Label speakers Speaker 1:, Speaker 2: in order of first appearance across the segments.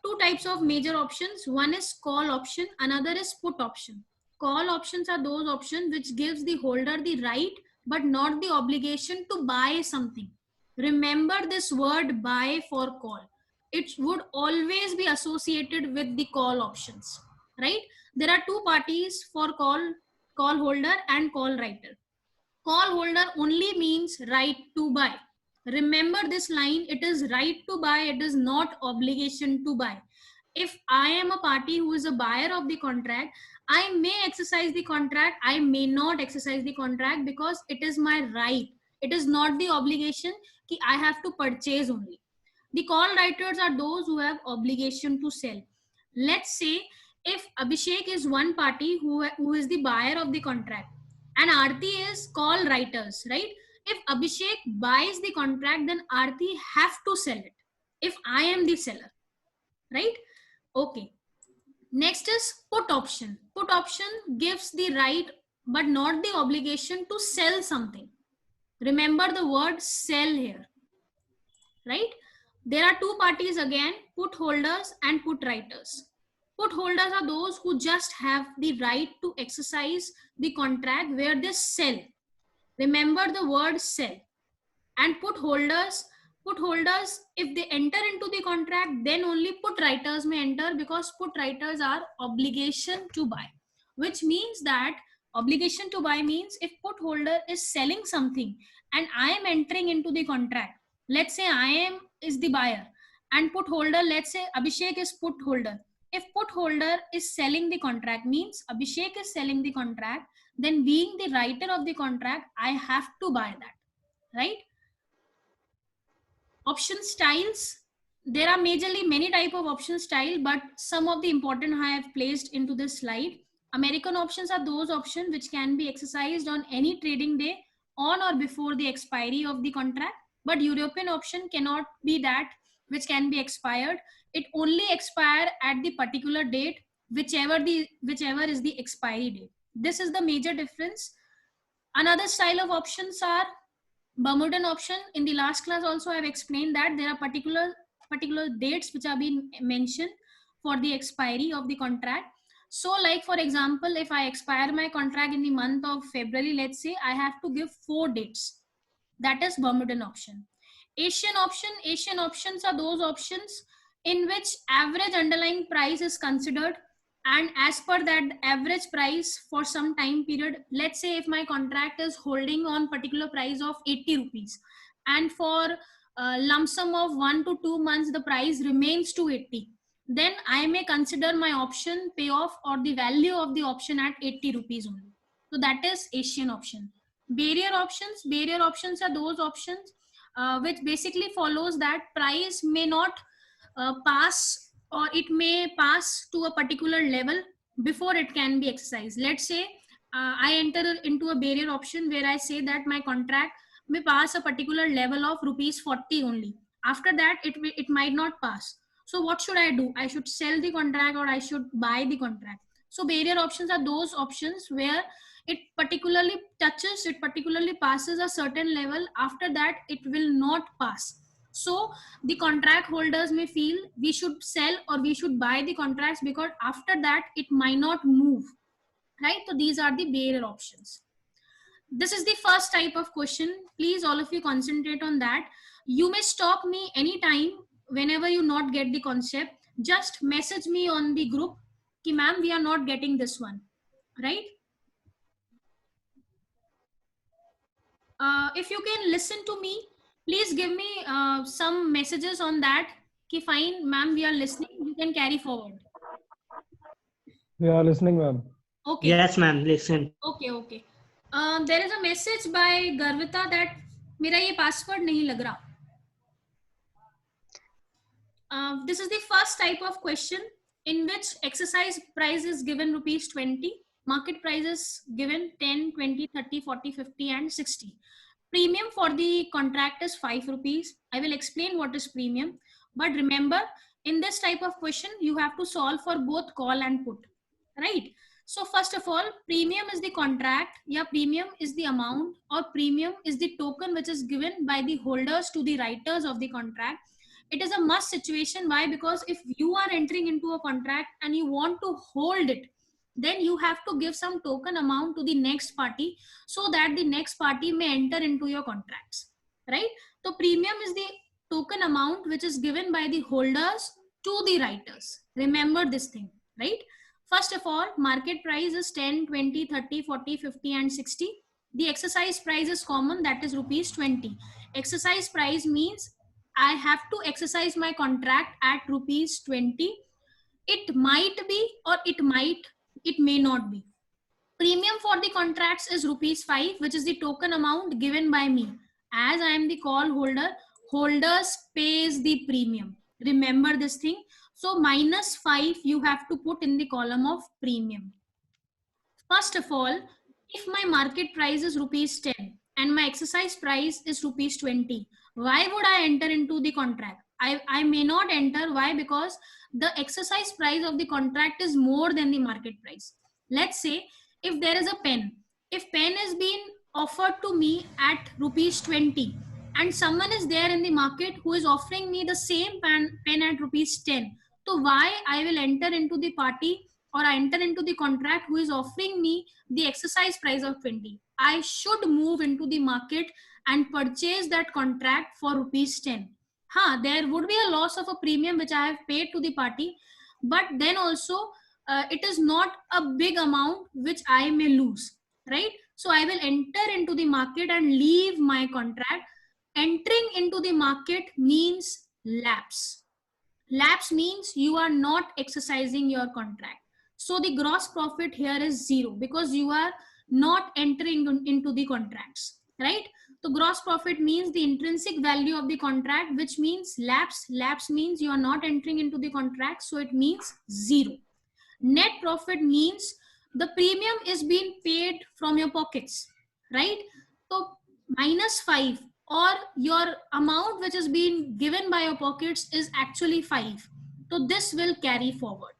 Speaker 1: two types of major options. One is call option, another is put option. Call options are those options which gives the holder the right but not the obligation to buy something. Remember this word buy for call. It would always be associated with the call options, right? There are two parties for call holder and call writer. Call holder only means right to buy. Remember this line, it is right to buy, it is not obligation to buy. If I am a party who is a buyer of the contract, I may exercise the contract, I may not exercise the contract because it is my right. It is not the obligation कि I have to purchase only. The call writers are those who have obligation to sell. Let's say if Abhishek is one party who is the buyer of the contract and Aarti is call writers, right? If Abhishek buys the contract, then Aarti have to sell it if I am the seller, right? Okay. Next is put option. Put option gives the right but not the obligation to sell something. Remember the word sell here, right? There are two parties again, put holders and put writers. Put holders are those who just have the right to exercise the contract where they sell. Remember the word sell. And put holders, if they enter into the contract, then only put writers may enter, because put writers are obligation to buy, which means that obligation to buy means if put holder is selling something and I am entering into the contract, let's say I am is the buyer and put holder, let's say Abhishek is put holder. If put holder is selling the contract means Abhishek is selling the contract, then being the writer of the contract, I have to buy that, right? Option styles, there are majorly many type of option style, but some of the important I have placed into this slide. American options are those options which can be exercised on any trading day on or before the expiry of the contract, but European option cannot be that which can be expired. It only expire at the particular date, whichever is the expiry date. This is the major difference. Another style of options are Bermudan option. In the last class also I have explained that there are particular dates which are being mentioned for the expiry of the contract. So like for example, if I expire my contract in the month of February, let's say, I have to give 4 dates. That is Bermudan option. Asian options are those options in which average underlying price is considered, and as per that average price for some time period, let's say if my contract is holding on particular price of 80 rupees and for a lump sum of 1 to 2 months the price remains to 80, then I may consider my option payoff or the value of the option at 80 rupees only. So that is Asian option. Barrier options are those options which basically follows that price may not pass, or it may pass to a particular level before it can be exercised. Let's say I enter into a barrier option where I say that my contract may pass a particular level of rupees 40 only. After that it might not pass. So what should I do? I should sell the contract or I should buy the contract. So barrier options are those options where it particularly passes a certain level. After that it will not pass. So the contract holders may feel we should sell or we should buy the contracts, because after that it might not move, right? So these are the barrier options. This is the first type of question. Please all of you concentrate on that. You may stop me anytime whenever you not get the concept. Just message me on the group ki ma'am we are not getting this one, right? If you can listen to me, please give me some messages on that. Ki fine, ma'am, we are listening. You can carry forward.
Speaker 2: We are listening, ma'am.
Speaker 3: Okay. Yes, ma'am. Listen.
Speaker 1: Okay. There is a message by Garvita that मेरा ये password नहीं लग रहा. This is the first type of question in which exercise price is given rupees 20. Market prices given 10, 20, 30, 40, 50 and 60. Premium for the contract is 5 rupees. I will explain what is premium. But remember, in this type of question, you have to solve for both call and put, right? So first of all, premium is the contract, yeah, premium is the amount, or premium is the token which is given by the holders to the writers of the contract It is a must situation. Why? Because if you are entering into a contract and you want to hold it, then you have to give some token amount to the next party so that the next party may enter into your contracts, right? So premium is the token amount which is given by the holders to the writers. Remember this thing, right? First of all, market price is 10, 20, 30, 40, 50 and 60. The exercise price is common, that is rupees 20. Exercise price means I have to exercise my contract at rupees 20. It might be or it may not be. Premium for the contracts is rupees 5, which is the token amount given by me. As I am the call holder, holders pays the premium. Remember this thing. So minus 5 you have to put in the column of premium. First of all, if my market price is rupees 10 and my exercise price is rupees 20, why would I enter into the contract? I may not enter. Why? Because the exercise price of the contract is more than the market price. Let's say if there is a pen, if pen is being offered to me at rupees 20 and someone is there in the market who is offering me the same pen at rupees 10, so why I will enter into the party or I enter into the contract who is offering me the exercise price of 20? I should move into the market and purchase that contract for rupees 10. There would be a loss of a premium which I have paid to the party, but then also it is not a big amount which I may lose, right? So I will enter into the market and leave my contract. Entering into the market means lapse. Lapse means you are not exercising your contract. So the gross profit here is 0 because you are not entering into the contracts, right? So gross profit means the intrinsic value of the contract, which means lapse. Lapse means you are not entering into the contract, so it means 0. Net profit means the premium is being paid from your pockets, right? So minus 5 or your amount which is being given by your pockets is actually 5. So this will carry forward.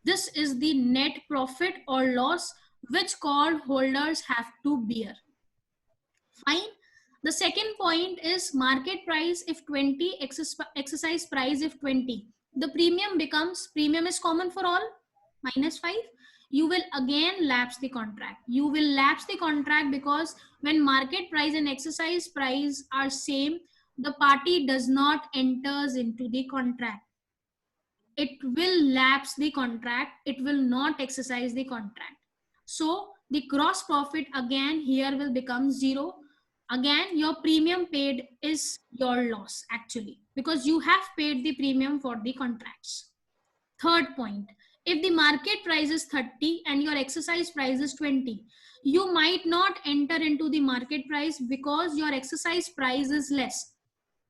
Speaker 1: This is the net profit or loss which call holders have to bear. Fine. The second point is market price if 20, exercise price if 20. The premium is common for all, minus 5. You will again lapse the contract. You will lapse the contract because when market price and exercise price are same, the party does not enters into the contract. It will lapse the contract. It will not exercise the contract. So the gross profit again here will become 0. Again, your premium paid is your loss actually because you have paid the premium for the contracts. Third point, if the market price is 30 and your exercise price is 20, you might not enter into the market price because your exercise price is less,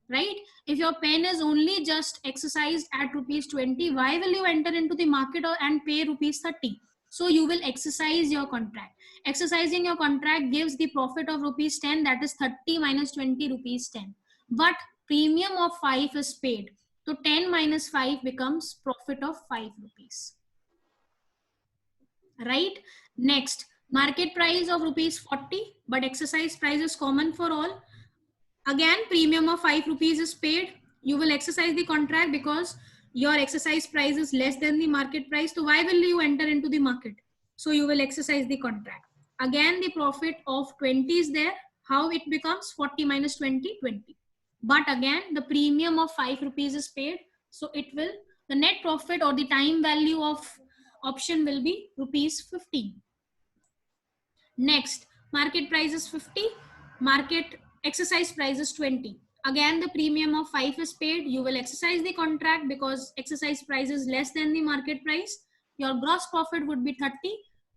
Speaker 1: right? If your pen is only just exercised at rupees 20, why will you enter into the market and pay rupees 30? So you will exercise your contract. Exercising your contract gives the profit of rupees 10, that is 30 minus 20 rupees 10. But premium of 5 is paid. So 10 minus 5 becomes profit of 5 rupees. Right? Next, market price of rupees 40, but exercise price is common for all. Again, premium of 5 rupees is paid. You will exercise the contract because your exercise price is less than the market price. So why will you enter into the market? So you will exercise the contract. Again, the profit of 20 is there. How it becomes 40 minus 20, 20. But again, the premium of 5 rupees is paid. So it will, the net profit or the time value of option will be rupees 15. Next, market price is 50. Market exercise price is 20. Again, the premium of 5 is paid. You will exercise the contract because exercise price is less than the market price. Your gross profit would be 30.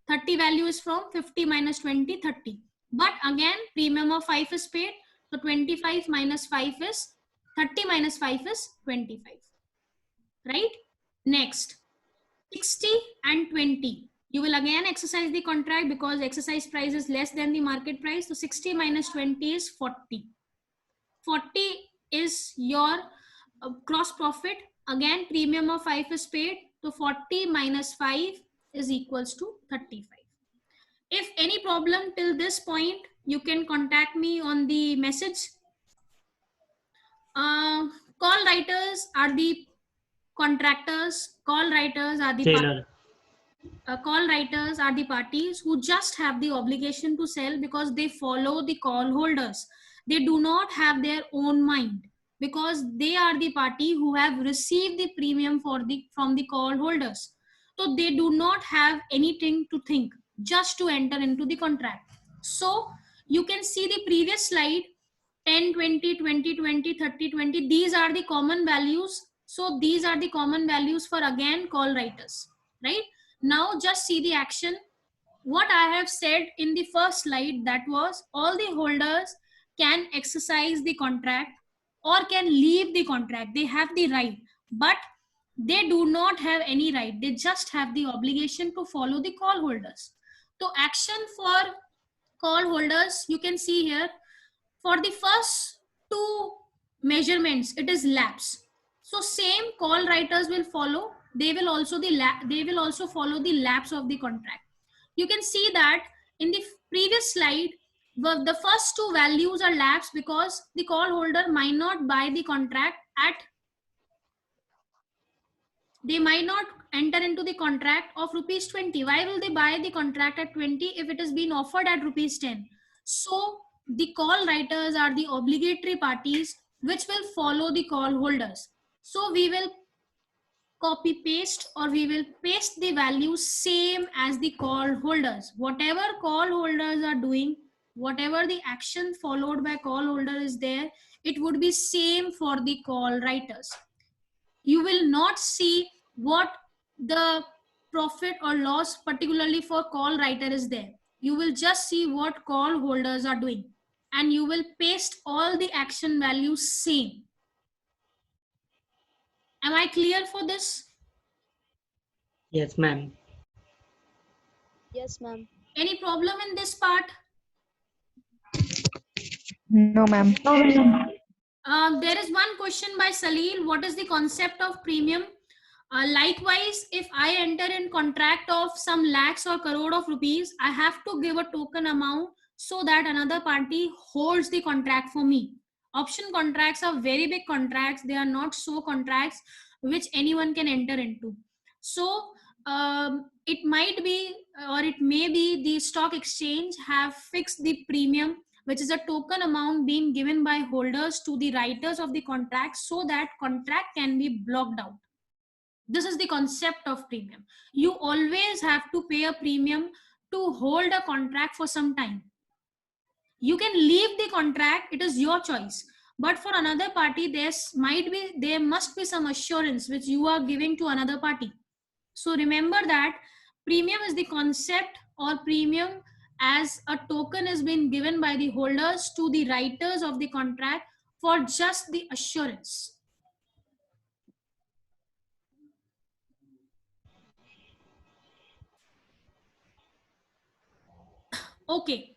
Speaker 1: 30 value is from 50 minus 20, 30. But again, premium of 5 is paid. So 25 minus 5 is 30 minus 5 is 25. Right? Next, 60 and 20. You will again exercise the contract because exercise price is less than the market price. So 60 minus 20 is 40. 40 is your gross profit. Again, premium of 5 is paid. So 40 minus 5 is equals to 35. If any problem till this point, you can contact me on the message. Call writers are the contractors. Call writers are the
Speaker 3: Seller.
Speaker 1: call writers are the parties who just have the obligation to sell because they follow the call holders. They do not have their own mind because they are the party who have received the premium from the call holders. So they do not have anything to think, just to enter into the contract. So you can see the previous slide, 10, 20, 20, 20, 30, 20. These are the common values. So these are the common values for again call writers, right? Now just see the action. What I have said in the first slide, that was all the holders can exercise the contract or can leave the contract. They have the right, but they do not have any right. They just have the obligation to follow the call holders. So action for call holders, you can see here, for the first two measurements, it is lapse. So same call writers will follow. They will also follow the lapse of the contract. You can see that in the previous slide, the first two values are lapse because the call holder might not buy the contract at, they might not enter into the contract of rupees 20. Why will they buy the contract at 20 if it is being offered at rupees 10? So the call writers are the obligatory parties which will follow the call holders. So we will copy paste, or we will paste the values same as the call holders. Whatever call holders are doing, whatever the action followed by call holder is there, it would be same for the call writers. You will not see what the profit or loss particularly for call writer is there. You will just see what call holders are doing, and you will paste all the action values same. Am I clear for this?
Speaker 3: Yes, ma'am.
Speaker 4: Yes, ma'am.
Speaker 1: Any problem in this part?
Speaker 5: No, ma'am.
Speaker 1: There is one question by Salil. What is the concept of premium? Likewise, if I enter in contract of some lakhs or crore of rupees, I have to give a token amount so that another party holds the contract for me. Option contracts are very big contracts. They are not so contracts which anyone can enter into. So it might be, or it may be, the stock exchange have fixed the premium, which is a token amount being given by holders to the writers of the contract so that contract can be blocked out. This is the concept of premium. You always have to pay a premium to hold a contract for some time. You can leave the contract, it is your choice. But for another party, there must be some assurance which you are giving to another party. So remember that premium is the concept, or premium as a token is being given by the holders to the writers of the contract for just the assurance. Okay.